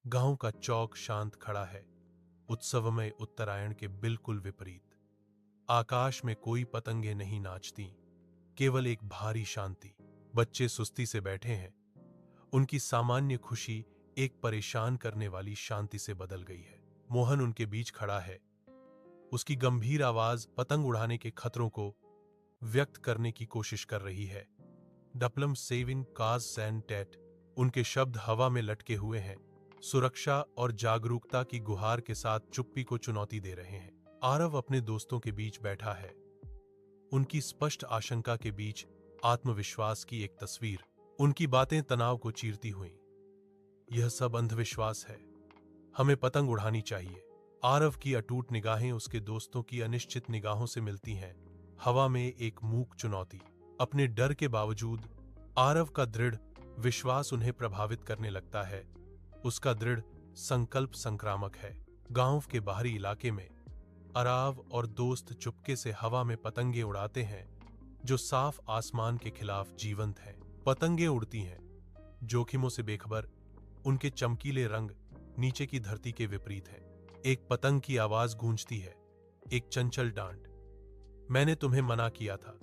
गांव का चौक शांत खड़ा है, उत्सवमय उत्तरायण के बिल्कुल विपरीत। आकाश में कोई पतंगे नहीं नाचती, केवल एक भारी शांति। बच्चे सुस्ती से बैठे हैं, उनकी सामान्य खुशी एक परेशान करने वाली शांति से बदल गई है। मोहन उनके बीच खड़ा है, उसकी गंभीर आवाज पतंग उड़ाने के खतरों को व्यक्त करने की कोशिश कर रही है। डपलम सेविंग काज सैन टेट, उनके शब्द हवा में लटके हुए हैं, सुरक्षा और जागरूकता की गुहार के साथ चुप्पी को चुनौती दे रहे हैं। आरव अपने दोस्तों के बीच बैठा है, उनकी स्पष्ट आशंका के बीच आत्मविश्वास की एक तस्वीर। उनकी बातें तनाव को चीरती हुई। यह सब अंधविश्वास है, हमें पतंग उड़ानी चाहिए। आरव की अटूट निगाहें उसके दोस्तों की अनिश्चित निगाहों से मिलती हैं, हवा में एक मूक चुनौती। अपने डर के बावजूद आरव का दृढ़ विश्वास उन्हें प्रभावित करने लगता है। उसका दृढ़ संकल्प संक्रामक है। गांव के बाहरी इलाके में आरव और दोस्त चुपके से हवा में पतंगे उड़ाते हैं, जो साफ आसमान के खिलाफ जीवंत हैं। पतंगे उड़ती हैं, जोखिमों से बेखबर। उनके चमकीले रंग नीचे की धरती के विपरीत हैं। एक पतंग की आवाज गूंजती है, एक चंचल डांट, मैंने तुम्हें मना किया था,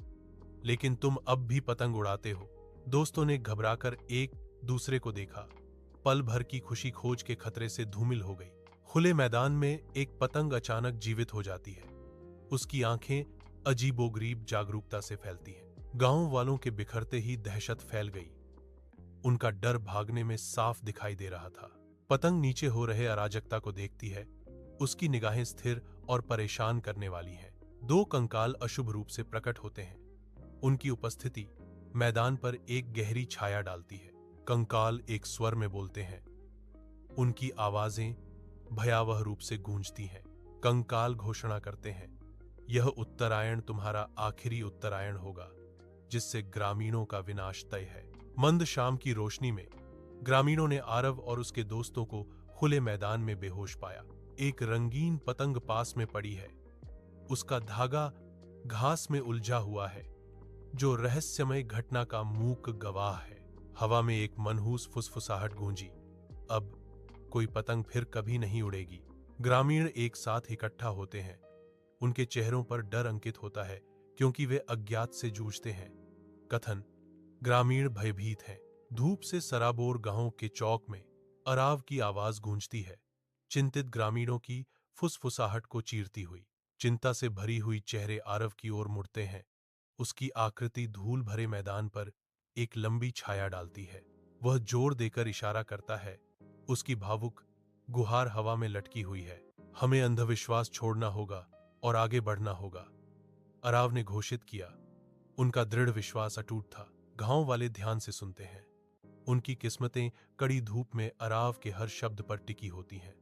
लेकिन तुम अब भी पतंग उड़ाते हो। दोस्तों ने घबराकर एक दूसरे को देखा। पल भर की खुशी खोज के खतरे से धूमिल हो गई। खुले मैदान में एक पतंग अचानक जीवित हो जाती है, उसकी आंखें अजीबोगरीब जागरूकता से फैलती हैं। गांव वालों के बिखरते ही दहशत फैल गई। उनका डर भागने में साफ दिखाई दे रहा था। पतंग नीचे हो रहे अराजकता को देखती है, उसकी निगाहें स्थिर और परेशान करने वाली हैं। दो कंकाल अशुभ रूप से प्रकट होते हैं, उनकी उपस्थिति मैदान पर एक गहरी छाया डालती है। कंकाल एक स्वर में बोलते हैं, उनकी आवाजें भयावह रूप से गूंजती हैं। कंकाल घोषणा करते हैं, यह उत्तरायण तुम्हारा आखिरी उत्तरायण होगा, जिससे ग्रामीणों का विनाश तय है। मंद शाम की रोशनी में ग्रामीणों ने आरव और उसके दोस्तों को खुले मैदान में बेहोश पाया। एक रंगीन पतंग पास में पड़ी है, उसका धागा घास में उलझा हुआ है, जो रहस्यमय घटना का मूक गवाह है। हवा में एक मनहूस फुसफुसाहट गूंजी, अब कोई पतंग फिर कभी नहीं उड़ेगी। ग्रामीण एक साथ इकट्ठा होते हैं, उनके चेहरों पर डर अंकित होता है, क्योंकि वे अज्ञात से जूझते हैं। कथन, ग्रामीण भयभीत हैं। धूप से सराबोर गांव के चौक में अराव की आवाज गूंजती है, चिंतित ग्रामीणों की फुसफुसाहट को चीरती हुई। चिंता से भरी हुई चेहरे आरव की ओर मुड़ते हैं, उसकी आकृति धूल भरे मैदान पर एक लंबी छाया डालती है। वह जोर देकर इशारा करता है, उसकी भावुक गुहार हवा में लटकी हुई है, हमें अंधविश्वास छोड़ना होगा और आगे बढ़ना होगा। अराव ने घोषित किया। उनका दृढ़ विश्वास अटूट था। गांव वाले ध्यान से सुनते हैं, उनकी किस्मतें कड़ी धूप में अराव के हर शब्द पर टिकी होती हैं।